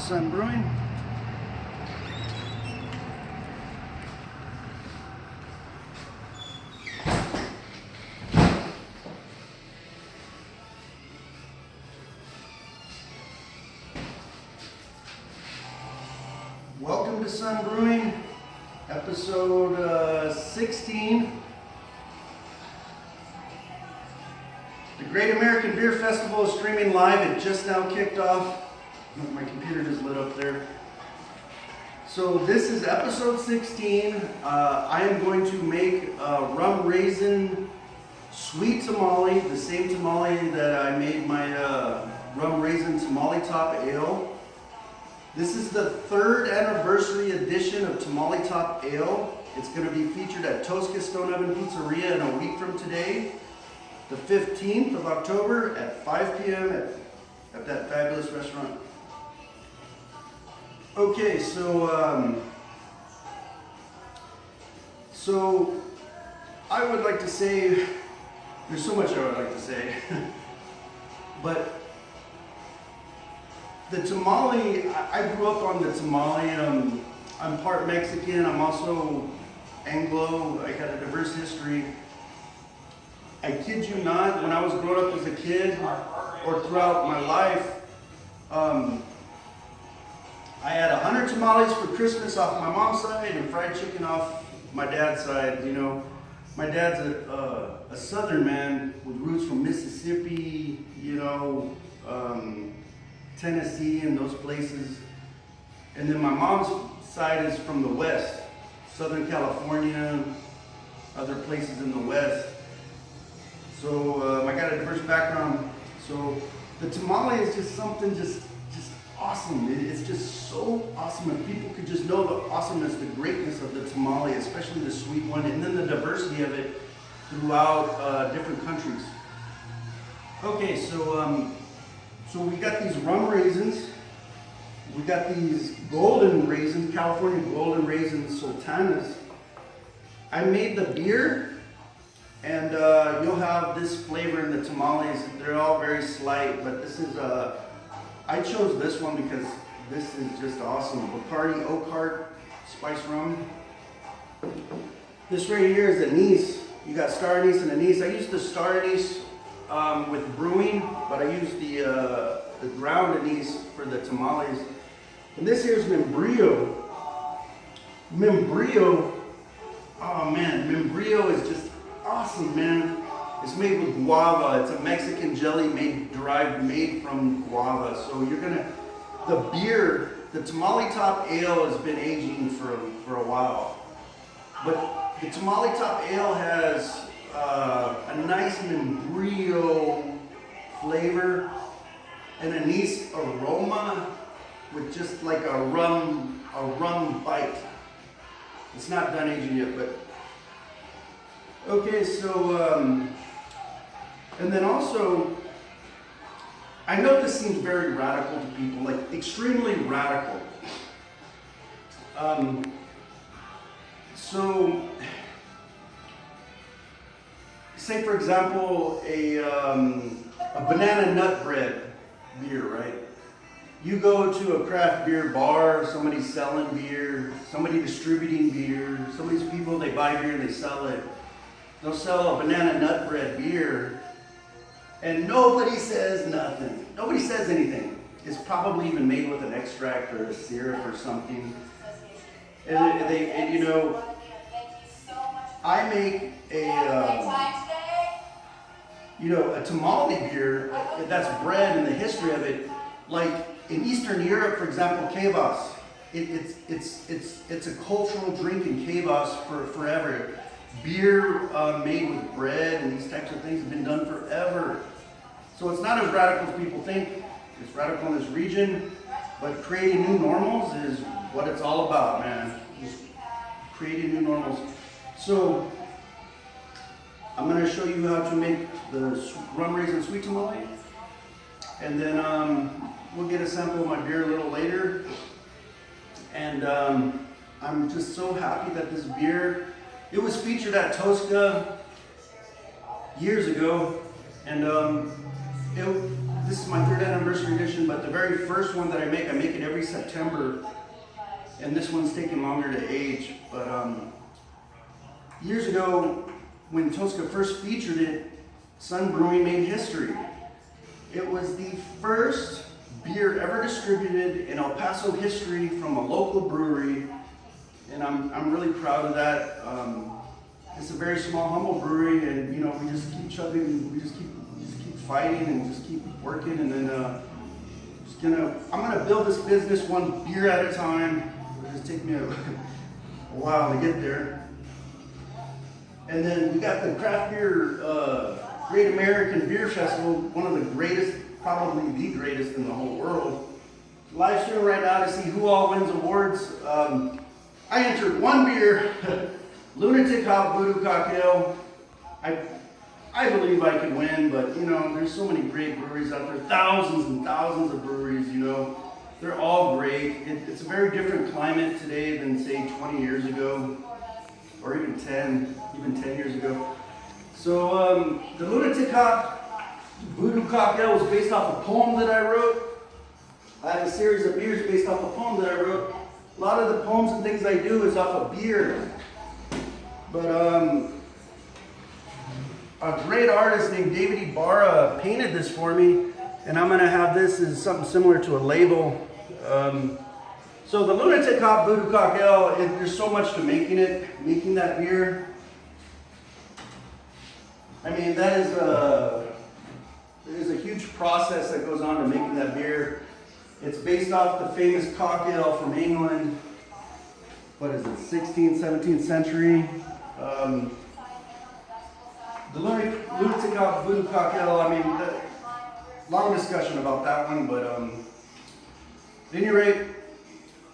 Sun Brewing. Welcome to Sun Brewing, episode 16. The Great American Beer Festival is streaming live. It just now kicked off. My computer just lit up there. So this is episode 16. I am going to make a Rum Raisin Sweet Tamale, the same tamale that I made my Rum Raisin Tamale Top Ale. This is the 3rd anniversary edition of Tamale Top Ale. It's going to be featured at Tosca Stone Oven Pizzeria in a week from today, the 15th of October at 5 p.m. at that fabulous restaurant. Okay, so I would like to say, there's so much I would like to say, but the tamale, I grew up on the tamale. I'm part Mexican, I'm also Anglo, I got a diverse history. I kid you not, when I was growing up as a kid, or throughout my life, I had 100 tamales for Christmas off my mom's side and fried chicken off my dad's side. You know, my dad's a southern man with roots from Mississippi, you know, Tennessee and those places. And then my mom's side is from the west, Southern California, other places in the west. So I got a diverse background. So the tamale is just something just awesome. It's just so awesome, and people could just know the awesomeness, the greatness of the tamale, especially the sweet one, and then the diversity of it throughout different countries. Okay, so we got these rum raisins. We got these golden raisins, California Golden Raisins Sultanas. I made the beer, and you'll have this flavor in the tamales. They're all very slight, but this is I chose this one because this is just awesome. Bacardi Oakheart spice rum. This right here is anise. You got star anise and anise. I used the star anise with brewing, but I used the ground anise for the tamales. And this here is Membrillo. Membrillo, oh man, Membrillo is just awesome, man. It's made with guava. It's a Mexican jelly made from guava. So you're gonna, the beer, the Tamale Top Ale has been aging for a while. But the Tamale Top Ale has a nice Membrillo flavor, an anise aroma with just like a rum bite. It's not done aging yet, but okay, so and then also, I know this seems very radical to people, like extremely radical. So, say for example, a banana nut bread beer, right? You go to a craft beer bar, somebody's selling beer, somebody distributing beer, some of these people, they buy beer and they sell it. They'll sell a banana nut bread beer, and nobody says nothing. Nobody says anything. It's probably even made with an extract or a syrup or something. And you know, I make a tamale beer that's bred in the history of it. Like in Eastern Europe, for example, kvass. It's a cultural drink in kvass for forever. Beer made with bread and these types of things have been done forever. So it's not as radical as people think. It's radical in this region, but creating new normals is what it's all about, man. Just creating new normals. So I'm going to show you how to make the Rum Raisin Sweet Tamale, and then we'll get a sample of my beer a little later. And I'm just so happy that this beer, it was featured at Tosca years ago, and this is my 3rd anniversary edition, but the very first one that I make it every September. And this one's taking longer to age. But years ago, when Tosca first featured it, Sun Brewing made history. It was the first beer ever distributed in El Paso history from a local brewery, and I'm really proud of that. It's a very small, humble brewery, and you know, we just keep chugging, we just keep fighting, and just keep working, and then I'm gonna build this business one beer at a time. It'll just take me a while to get there. And then we got the Craft Beer Great American Beer Festival, one of the greatest, probably the greatest in the whole world. Live stream right now to see who all wins awards. I entered one beer, Lunatic Hop Voodoo Cocktail. I believe I can win, but you know, there's so many great breweries out there, thousands and thousands of breweries, you know. They're all great. It's a very different climate today than say 20 years ago, or even 10 years ago. So the Lunatic Hop Voodoo Cocktail was based off a poem that I wrote. I have a series of beers based off a poem that I wrote. A lot of the poems and things I do is off of beer. But a great artist named David Ibarra painted this for me, and I'm gonna have this as something similar to a label. So the Lunatic Hop Voodoo Cocktail, there's so much to making that beer. I mean, there's a huge process that goes on to making that beer. It's based off the famous cocktail from England. What is it, 16th, 17th century? The Lunatic Hop Voodoo Cocktail, I mean, long discussion about that one, but at any rate,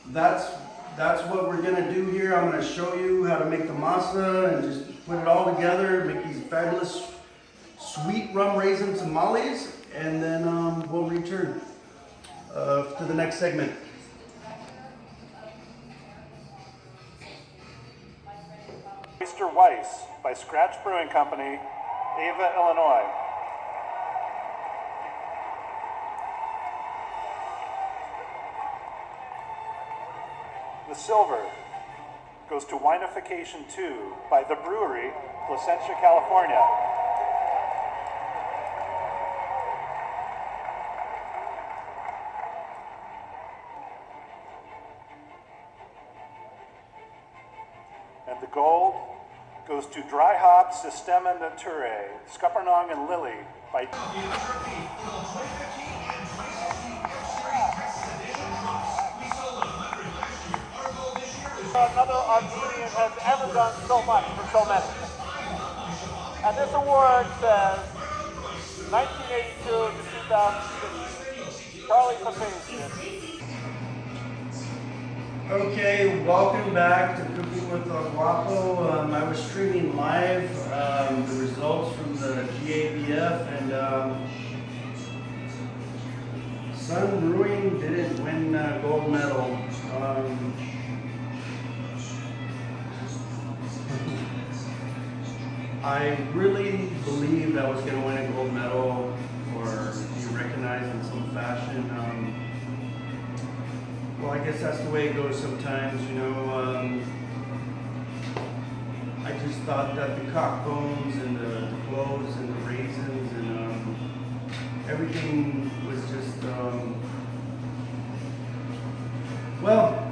that's what we're gonna do here. I'm gonna show you how to make the masa and just put it all together, make these fabulous sweet rum raisin tamales, and then we'll return to the next segment. Mr. Weiss by Scratch Brewing Company, Ava, Illinois. The silver goes to Winification 2 by The Brewery, Placentia, California. And the gold goes to Dry Hop Sistema Nature, Scuppernong and Lily by another Armenian has ever done so much for so many. And this award says 1982 to 2006, Charlie Papazian. Okay, welcome back to Cooking with Guapo. I was streaming live the results from the GABF, and Sun Brewing didn't win gold medal. I really believed I was going to win a gold medal or be recognized in some fashion. Well, I guess that's the way it goes sometimes, you know. I just thought that the cock bones and the cloves and the raisins and everything was just, well,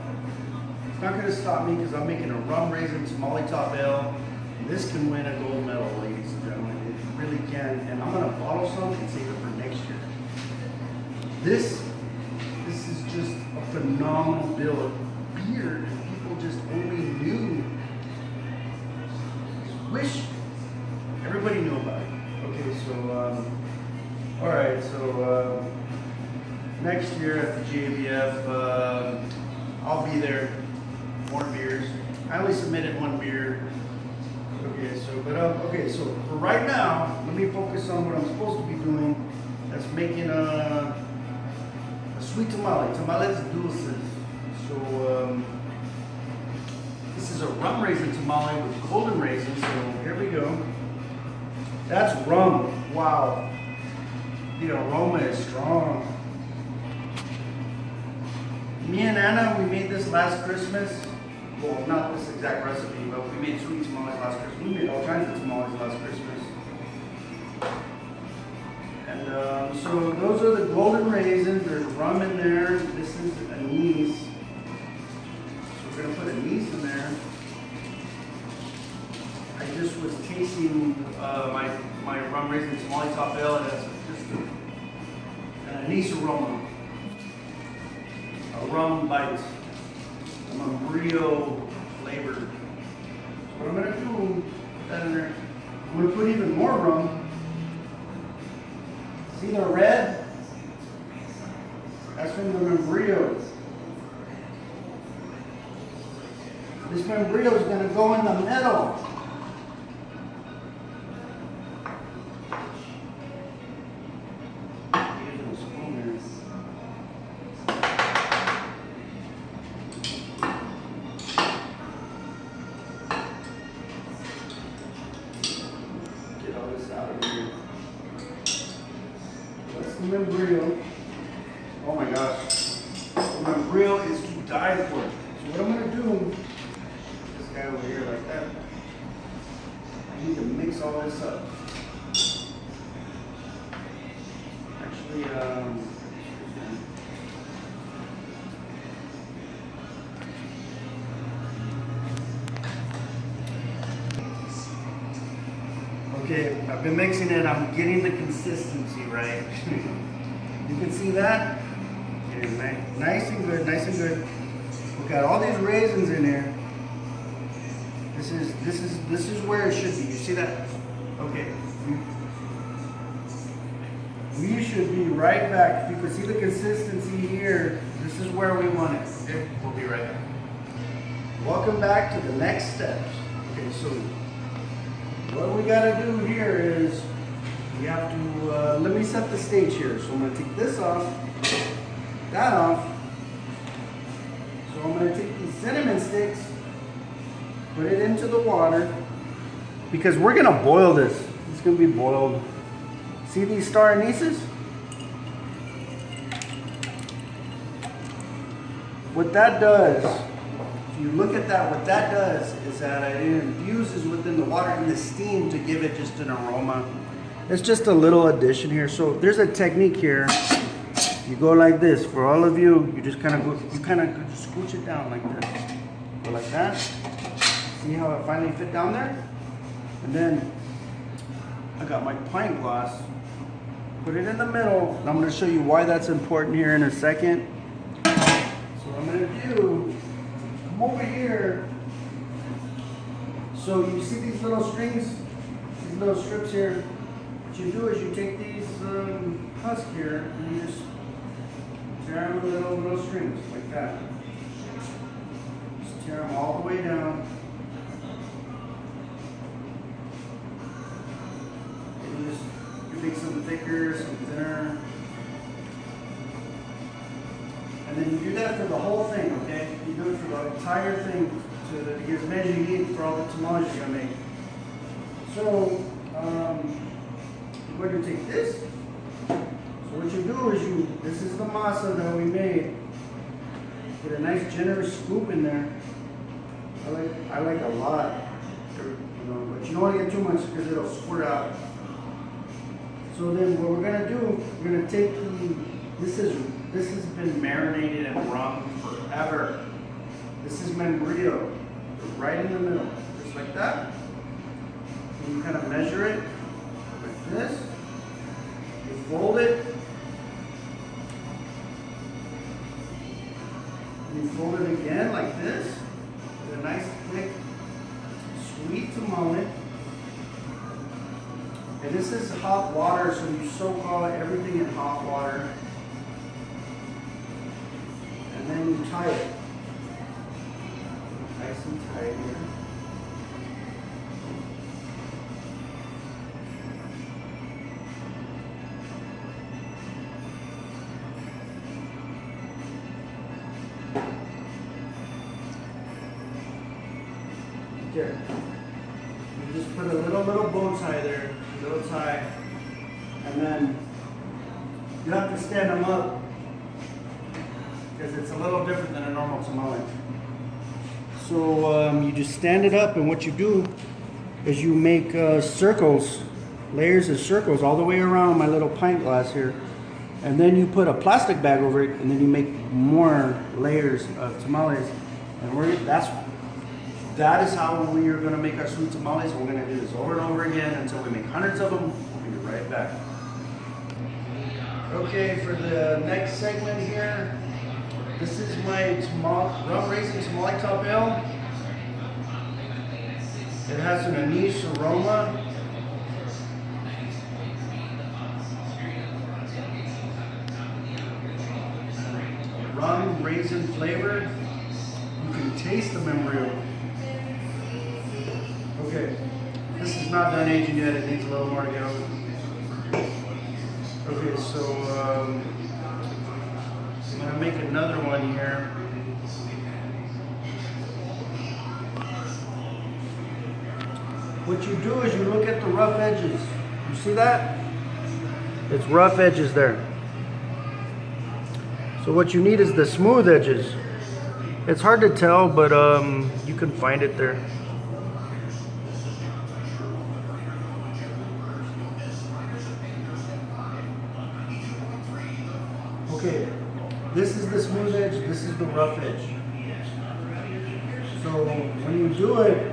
it's not going to stop me because I'm making a rum raisin tamale top ale. And this can win a gold medal, ladies and gentlemen. It really can. And I'm going to bottle some and save it for next year. This is just a phenomenal bill of beer that people just only knew. Wish everybody knew about it. Okay, so, all right, so next year at the GABF, I'll be there. More beers. I only submitted one beer. Okay, so, okay, so for right now, let me focus on what I'm supposed to be doing. That's making a sweet tamale, tamales dulces. So, this is a rum raisin tamale with golden raisins. So here we go. That's rum. Wow. The aroma is strong. Me and Anna, we made this last Christmas. Well, not this exact recipe, but we made sweet tamales last Christmas. We made all kinds of tamales last Christmas. And so those are the golden raisins. There's rum in there. This is anise. So we're gonna put anise in there. I just was tasting my rum raisin tamale top ale, and it's just an anise aroma, a rum bite, a Membrillo flavor. So what I'm gonna do, put that in there. I'm gonna put even more rum. See the red? That's from the Membrillo. This Membrillo is gonna go in the middle. Membrillo. Oh my gosh. Membrillo is to die for. So what I'm going to do, this guy over here like that, I need to mix all this up. Actually, okay, I've been mixing it. I'm getting the consistency right. You can see that? Yeah, nice and good, nice and good. We got all these raisins in here. This is where it should be. You see that? Okay. We should be right back. If you can see the consistency here, this is where we want it. Okay, we'll be right back. Welcome back to the next steps. Okay, so what we gotta do here is we have to, let me set the stage here. So I'm gonna take this off, that off. So I'm gonna take these cinnamon sticks, put it into the water, because we're gonna boil this. It's gonna be boiled. See these star anises? What that does, if you look at that, what that does is that it infuses within the water in the steam to give it just an aroma. It's just a little addition here. So there's a technique here. You go like this. For all of you, you just kind of go, you kind of just scooch it down like this. Go like that. See how it finally fit down there? And then I got my pint glass. Put it in the middle. And I'm going to show you why that's important here in a second. So what I'm going to do, come over here. So you see these little strings, these little strips here. What you do is you take these husks here and you just tear them with little strings like that. Just tear them all the way down. And you make some thicker, some thinner. And then you do that for the whole thing, okay? You do it for the entire thing to get as many as you need for all the tamales you're gonna make. So, we're going to take this. So what you do is this is the masa that we made. Put a nice generous scoop in there. I like a lot, you know, but you don't want to get too much because it'll squirt out. So then what we're going to do, we're going to take this has been marinated in rum forever. This is Membrillo, right in the middle, just like that. And you kind of measure it. This, you fold it, and you fold it again like this, with a nice thick sweet tamale. And this is hot water, so you soak all everything in hot water, and then you tie it nice and tight here. Here. You just put a little bow tie there, little tie, and then You have to stand them up because it's a little different than a normal tamale. So you just stand it up, and what you do is you make circles, layers of circles all the way around my little pint glass here. And then you put a plastic bag over it, and then you make more layers of tamales. And that is how we are going to make our sweet tamales. We're going to do this over and over again until we make hundreds of them. We'll be right back. Okay, for the next segment here, this is my Rum Raisin Sweet Tamales. It has an anise aroma. Rum raisin flavor. You can taste the Membrillo. Okay, this is not done aging yet. It needs a little more to go. Okay, so I'm gonna make another one here. What you do is you look at the rough edges. You see that? It's rough edges there. So what you need is the smooth edges. It's hard to tell, but you can find it there. Okay, this is the smooth edge, this is the rough edge. So when you do it,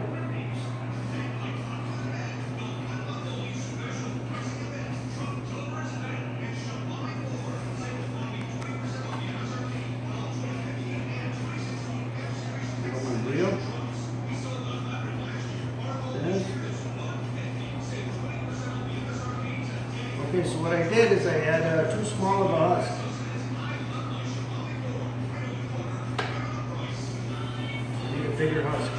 okay, so what I did is I had too small of a husk. I need a bigger husk.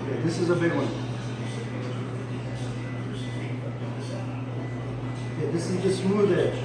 Okay, this is a big one. Okay, this is the smooth edge.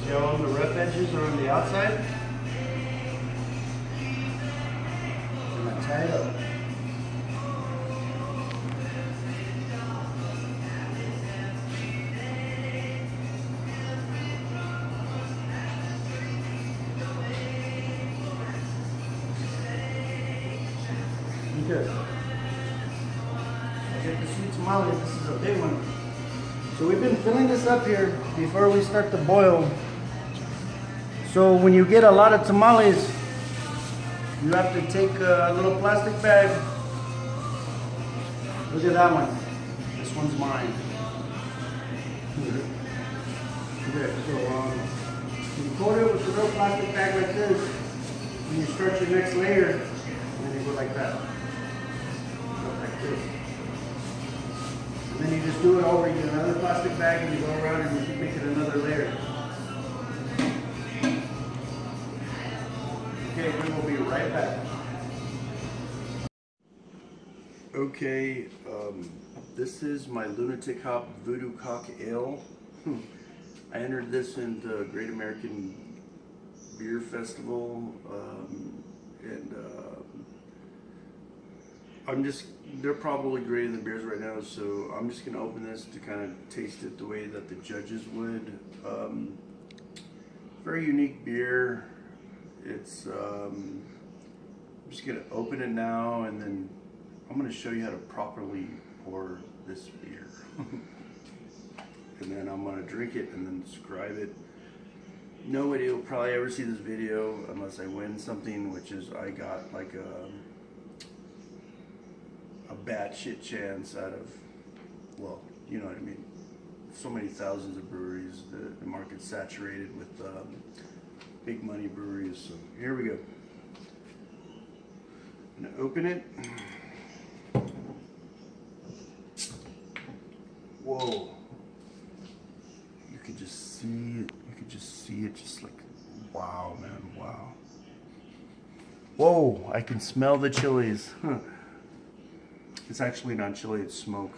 See how all the rough edges are on the outside? And I tie it up. Good. I get the sweet tamale. This is a big one. So we've been filling this up here before we start to boil. So when you get a lot of tamales, you have to take a little plastic bag. Look at that one. This one's mine. Okay, so you coat it with a real plastic bag like this, and you start your next layer, and then you go like that. Like this. And then you just do it over. You get another plastic bag and you go around and you keep making another layer. Okay, we will be right back. Okay, this is my Lunatic Hop Voodoo Cock Ale. I entered this in the Great American Beer Festival, and they're probably grading the beers right now, so I'm just gonna open this to kind of taste it the way that the judges would. Very unique beer. It's, I'm just gonna open it now, and then I'm gonna show you how to properly pour this beer. And then I'm gonna drink it and then describe it. Nobody will probably ever see this video unless I win something, which is I got like a batshit chance out of, well, you know what I mean. So many thousands of breweries, the market's saturated with big money breweries. So here we go. I'm gonna open it. Whoa. You can just see, you could just see it, just like, wow, man, wow. Whoa, I can smell the chilies. Huh. It's actually not chili, it's smoke.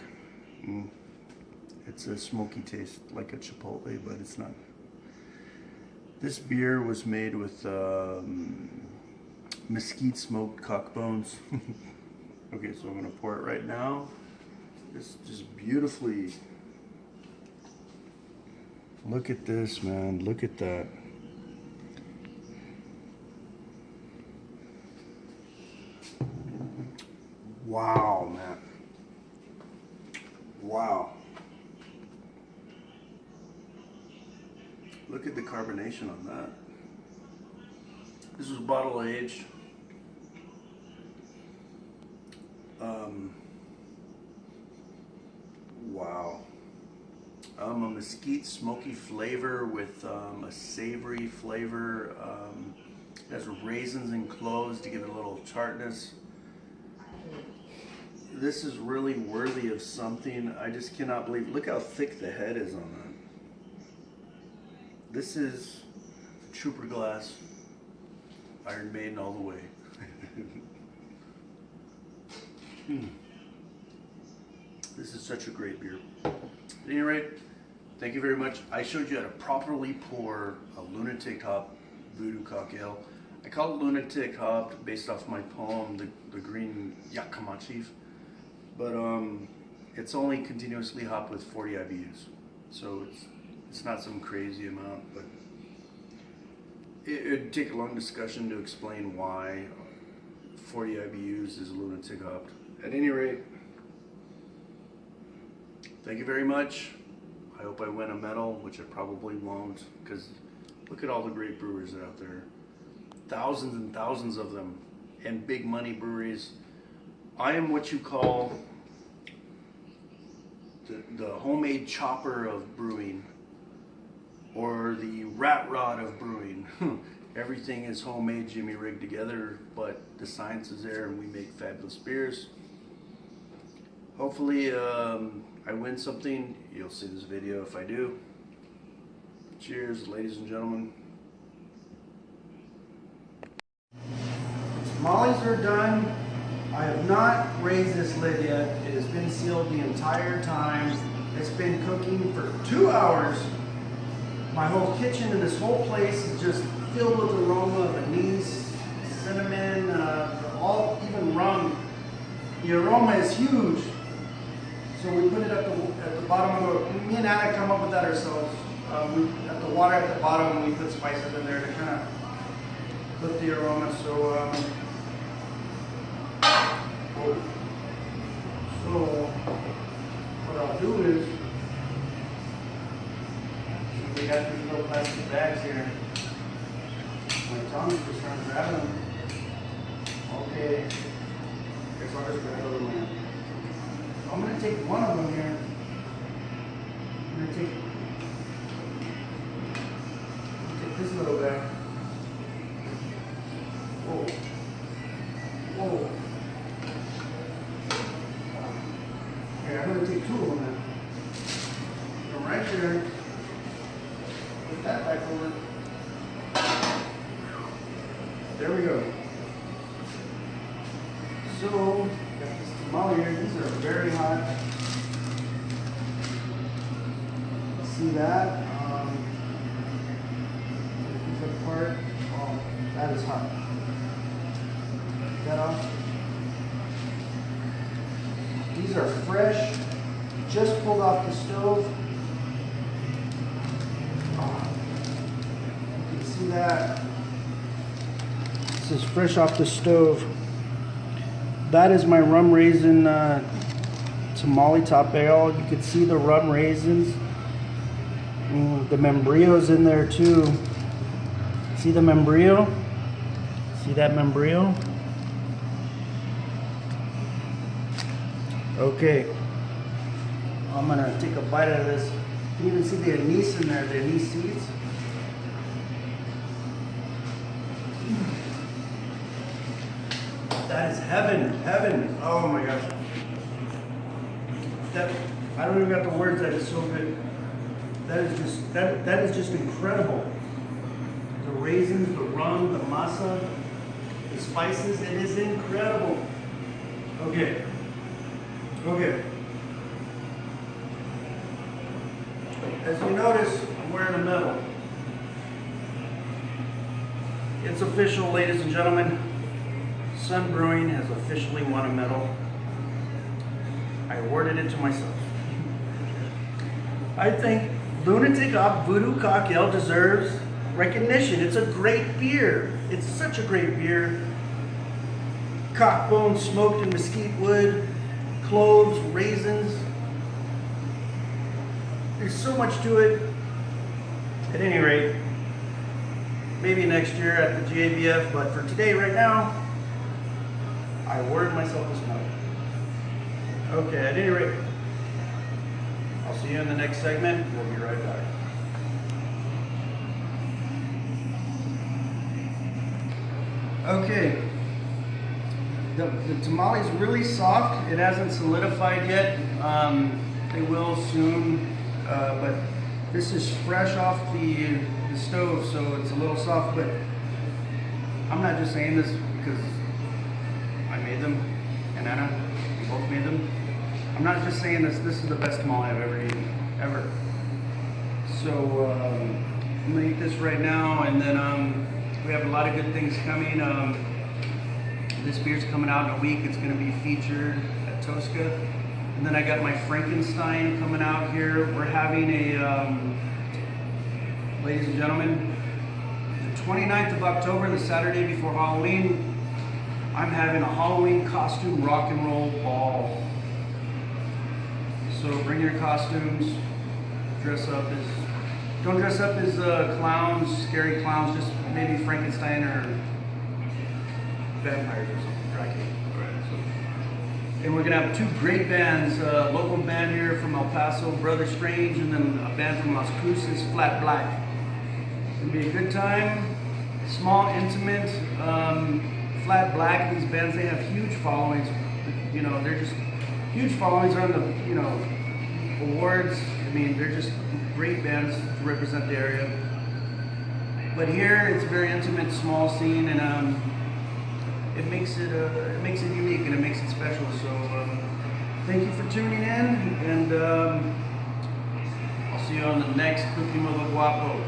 It's a smoky taste, like a chipotle, but it's not. This beer was made with mesquite smoked cock bones. Okay, so I'm gonna pour it right now. It's just beautifully. Look at this, man. Look at that. Wow, man. Wow. Look at the carbonation on that. This was bottle aged. Wow. A mesquite smoky flavor with a savory flavor. It has raisins and cloves to give it a little tartness. This is really worthy of something. I just cannot believe. Look how thick the head is on that. This is Trooper Glass, Iron Maiden all the way. This is such a great beer. At any rate, thank you very much. I showed you how to properly pour a lunatic hop voodoo cocktail. I call it lunatic hop based off my poem, The Green Yakima Chief. But it's only continuously hopped with 40 IBUs. So it's not some crazy amount, but it'd take a long discussion to explain why 40 IBUs is lunatic hopped. At any rate, thank you very much. I hope I win a medal, which I probably won't, because look at all the great brewers out there. Thousands and thousands of them, and big money breweries. I am what you call the homemade chopper of brewing, or the rat rod of brewing. Everything is homemade, Jimmy rigged together, but the science is there and we make fabulous beers. Hopefully I win something. You'll see this video if I do. Cheers, ladies and gentlemen. Tamales are done. I have not raised this lid yet. It has been sealed the entire time. It's been cooking for 2 hours. My whole kitchen and this whole place is just filled with aroma of anise, cinnamon, even rum. The aroma is huge. So we put it at the bottom of the, me and Anna come up with that ourselves. At the water at the bottom, we put spices in there to kind of put the aroma. So, what I'll do is, we got these little plastic bags here. My tongue's just trying to grab them. Okay. Guess I'll just grab a little one. I'm going to take one of them here. I'm going to take this little bag. Whoa. Whoa. Okay, I'm going to take 2 of them now. From right there. Put that back over. There we go. So, got this tamale here. These are very hot. See that? These apart. Oh, that is hot. Get that off. These are fresh, just pulled off the stove. Oh, you can see that. This is fresh off the stove. That is my rum raisin tamale top ale. You can see the rum raisins. The Membrillo's in there too. See the Membrillo? See that Membrillo? Okay. I'm gonna take a bite out of this. You can even see the anise in there, the anise seeds. That is heaven, heaven. Oh my gosh. That, I don't even got the words, that is so good. that is just incredible. The raisins, the rum, the masa, the spices, it is incredible. Okay. As you notice, I'm wearing a medal. It's official, ladies and gentlemen. Sun Brewing has officially won a medal. I awarded it to myself. I think Lunatic Op Voodoo Cocktail deserves recognition. It's a great beer. It's such a great beer. Cockbone smoked in mesquite wood, cloves, raisins. There's so much to it. At any rate, maybe next year at the GABF, but for today, right now, I awarded myself this medal. Okay, at any rate, I'll see you in the next segment. We'll be right back. Okay, the tamale's really soft. It hasn't solidified yet. It will soon, but this is fresh off the stove, so it's a little soft. But I'm not just saying this because I made them, and Anna, we both made them. I'm not just saying this. This is the best tamale I've ever eaten, ever. So I'm gonna eat this right now, and then we have a lot of good things coming. This beer's coming out in a week. It's gonna be featured at Tosca. And then I got my Frankenstein coming out here. We're having a, ladies and gentlemen, the 29th of October, the Saturday before Halloween, I'm having a Halloween costume rock and roll ball. So bring your costumes, dress up as, don't dress up as clowns, scary clowns, just maybe Frankenstein or vampires or something, right? And we're gonna have two great bands, local band here from El Paso, Brother Strange, and then a band from Las Cruces, Flat Black. It's gonna be a good time, small, intimate. Flat Black, these bands, they have huge followings. You know, they're just huge followings on the, you know, awards. I mean, they're just great bands to represent the area. But here, it's a very intimate, small scene, and it makes it unique and it makes it special. So thank you for tuning in, and I'll see you on the next Cooking with a Guapo.